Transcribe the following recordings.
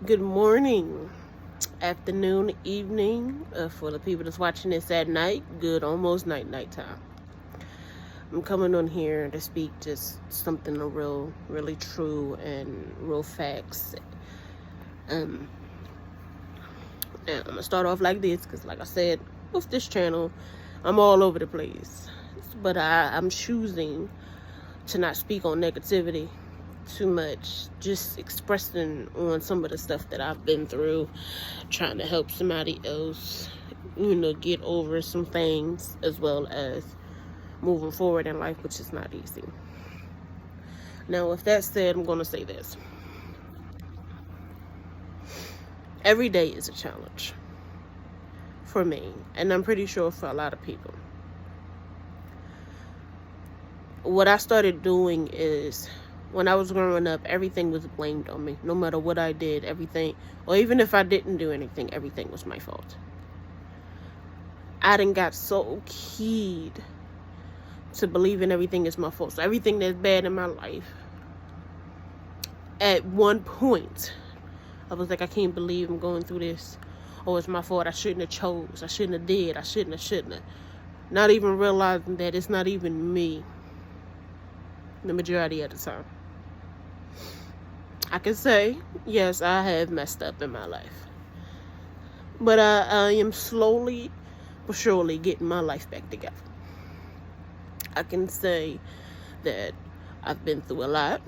Good morning, afternoon, evening. For the people that's watching this at night, good almost nighttime. I'm coming on here to speak just something really true and real facts. Um, and I'm gonna start off like this because, like I said, with this channel, I'm all over the place. But I'm choosing to not speak on negativity too much, just expressing on some of the stuff that I've been through, trying to help somebody else, get over some things, as well as moving forward in life, which is not easy. Now, with that said, I'm going to say this. Every day is a challenge for me, and I'm pretty sure for a lot of people. What I started doing is, when I was growing up, everything was blamed on me. No matter what I did, everything, or even if I didn't do anything, everything was my fault. I done got so keyed to believing everything is my fault. So everything that's bad in my life, at one point, I was like, I can't believe I'm going through this. Oh, it's my fault. I shouldn't have chose. I shouldn't have did. I shouldn't have. Not even realizing that it's not even me the majority of the time. I can say, yes, I have messed up in my life. But I am slowly but surely getting my life back together. I can say that I've been through a lot.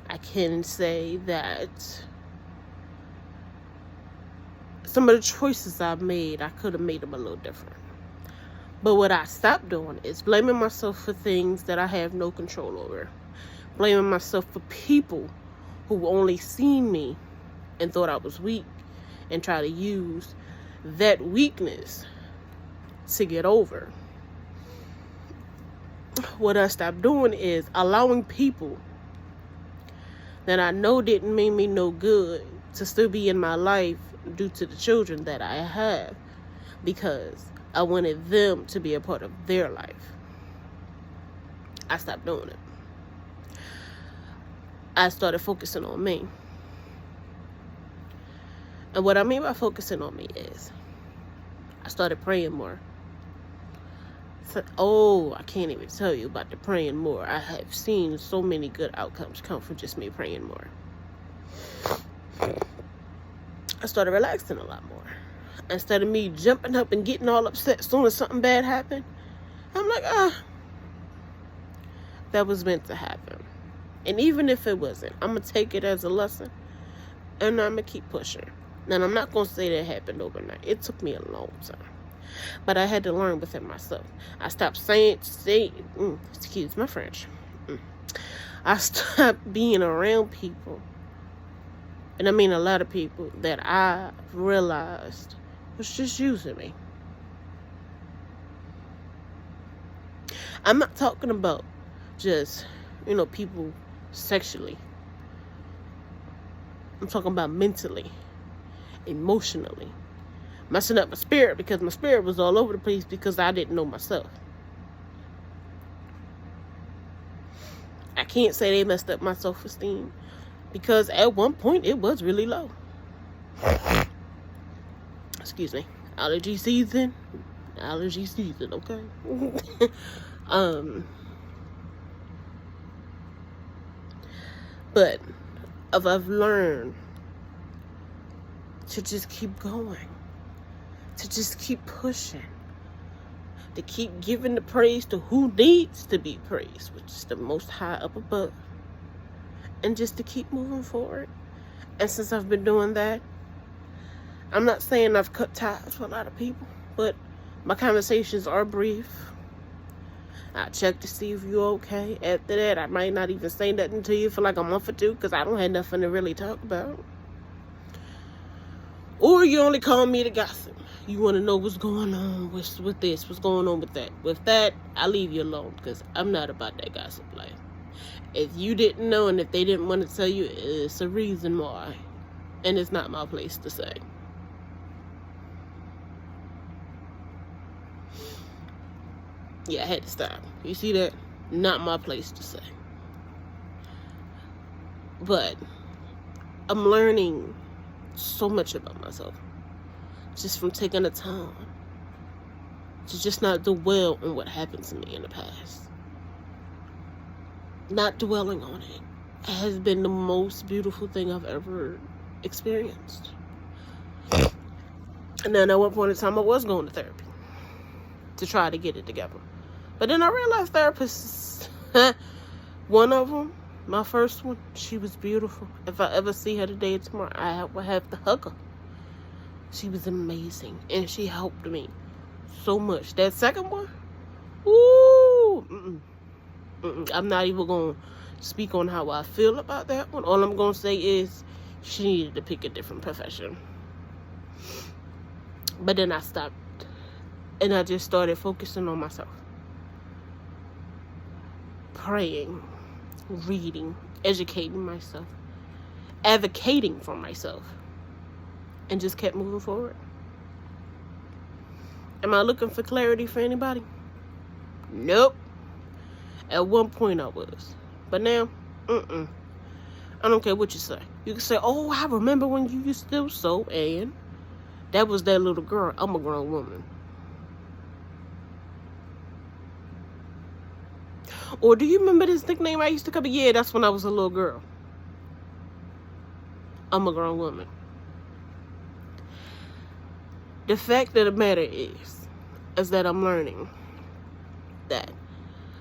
I can say that some of the choices I've made, I could have made them a little different. But what I stopped doing is blaming myself for things that I have no control over. Blaming myself for people who only seen me and thought I was weak and try to use that weakness to get over. What I stopped doing is allowing people that I know didn't mean me no good to still be in my life due to the children that I have, because I wanted them to be a part of their life. I stopped doing it. I started focusing on me. And what I mean by focusing on me is I started praying more. I can't even tell you about the praying more. I have seen so many good outcomes come from just me praying more. I started relaxing a lot more. Instead of me jumping up and getting all upset as soon as something bad happened, I'm like, that was meant to happen. And even if it wasn't, I'm going to take it as a lesson, and I'm going to keep pushing. Now, I'm not going to say that happened overnight. It took me a long time. But I had to learn within myself. I stopped excuse my French. I stopped being around people, and I mean a lot of people, that I realized was just using me. I'm not talking about just, people sexually. I'm talking about mentally, emotionally, messing up my spirit, because my spirit was all over the place because I didn't know myself. I can't say they messed up my self-esteem, because at one point it was really low. Excuse me. Allergy season, okay? But I've learned to just keep going, to just keep pushing, to keep giving the praise to who needs to be praised, which is the Most High up above, and just to keep moving forward. And since I've been doing that, I'm not saying I've cut ties with a lot of people, but my conversations are brief. I check to see if you're okay. After that, I might not even say nothing to you for like a month or two, because I don't have nothing to really talk about. Or you only call me to gossip. You want to know what's going on with this, what's going on with that. With that, I leave you alone, because I'm not about that gossip life. If you didn't know, and if they didn't want to tell you, it's a reason why. And it's not my place to say. Yeah, I had to stop. You see that? Not my place to say. But I'm learning so much about myself just from taking the time to just not dwell on what happened to me in the past. Not dwelling on it has been the most beautiful thing I've ever experienced. And then at one point in time, I was going to therapy to try to get it together. But then I realized therapists, one of them, my first one, she was beautiful. If I ever see her today or tomorrow, I would have to hug her. She was amazing, and she helped me so much. That second one, I'm not even going to speak on how I feel about that one. All I'm going to say is she needed to pick a different profession. But then I stopped, and I just started focusing on myself. Praying, reading, educating myself, advocating for myself, and just kept moving forward. Am I looking for clarity for anybody? Nope. At one point I was. But now, I don't care what you say. You can say, oh, I remember when you used to do so, and that was that little girl. I'm a grown woman. Or do you remember this nickname I used to come? Yeah, that's when I was a little girl. I'm a grown woman. The fact of the matter is that I'm learning that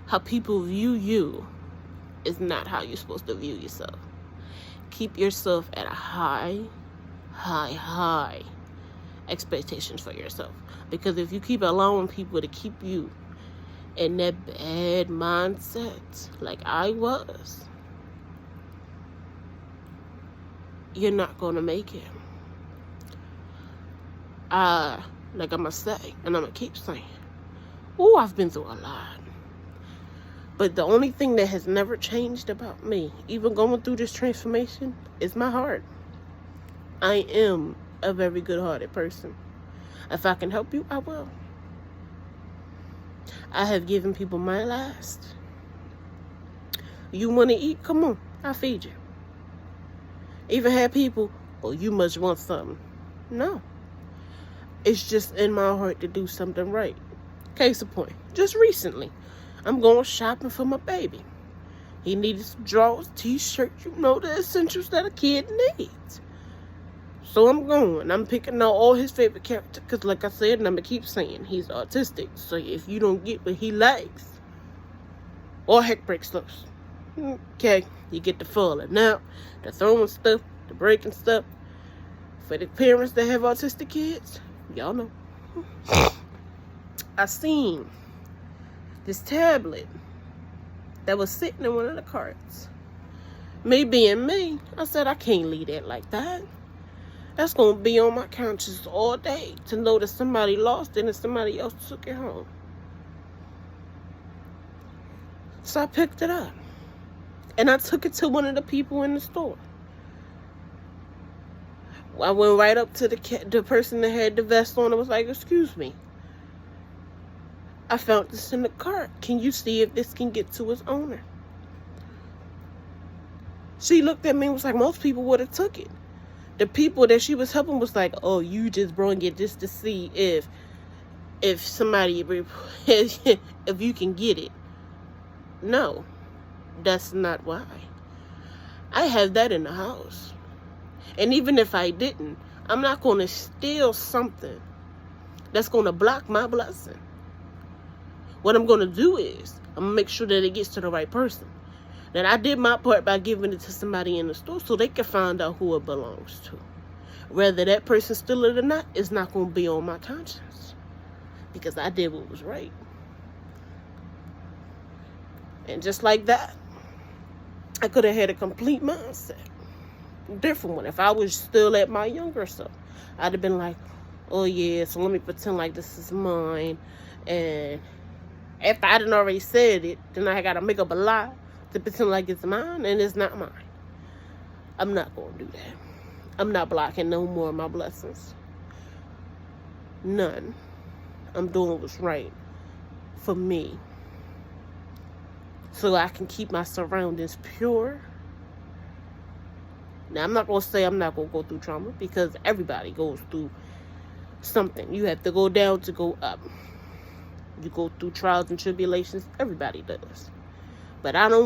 how people view you is not how you're supposed to view yourself. Keep yourself at a high expectations for yourself. Because if you keep allowing people to keep you in that bad mindset, like I was, you're not going to make it. Like I'm going to say, and I'm going to keep saying, oh, I've been through a lot. But the only thing that has never changed about me, even going through this transformation, is my heart. I am a very good-hearted person. If I can help you, I will. I have given people my last. You want to eat? Come on, I'll feed you. Even had people, oh, you must want something. No. It's just in my heart to do something right. Case in point, just recently, I'm going shopping for my baby. He needed some drawers, t-shirts, you know, the essentials that a kid needs. So I'm picking out all his favorite characters. Because like I said, and I'm going to keep saying, he's autistic. So if you don't get what he likes, or heck breaks loose, okay, you get the falling. Now, the throwing stuff, the breaking stuff, for the parents that have autistic kids, y'all know. I seen this tablet that was sitting in one of the carts. Me being me, I said, I can't leave that like that. That's going to be on my conscience all day to know that somebody lost it and somebody else took it home. So I picked it up. And I took it to one of the people in the store. I went right up to the person that had the vest on and was like, excuse me. I found this in the cart. Can you see if this can get to its owner? She looked at me and was like, most people would have took it. The people that she was helping was like, oh, you just brought it just to see if somebody, if you can get it. No, that's not why. I have that in the house. And even if I didn't, I'm not going to steal something that's going to block my blessing. What I'm going to do is, I'm going to make sure that it gets to the right person. That I did my part by giving it to somebody in the store so they can find out who it belongs to. Whether that person steal it or not is not going to be on my conscience. Because I did what was right. And just like that, I could have had a complete mindset. Different one. If I was still at my younger self, I'd have been like, oh yeah, so let me pretend like this is mine. And if I hadn't already said it, then I got to make up a lie to pretend like it's mine, and it's not mine. I'm not going to do that. I'm not blocking no more of my blessings. None. I'm doing what's right for me. So I can keep my surroundings pure Now, I'm not going to say I'm not going to go through trauma, because everybody goes through something. You have to go down to go up. You go through trials and tribulations. Everybody does. But I don't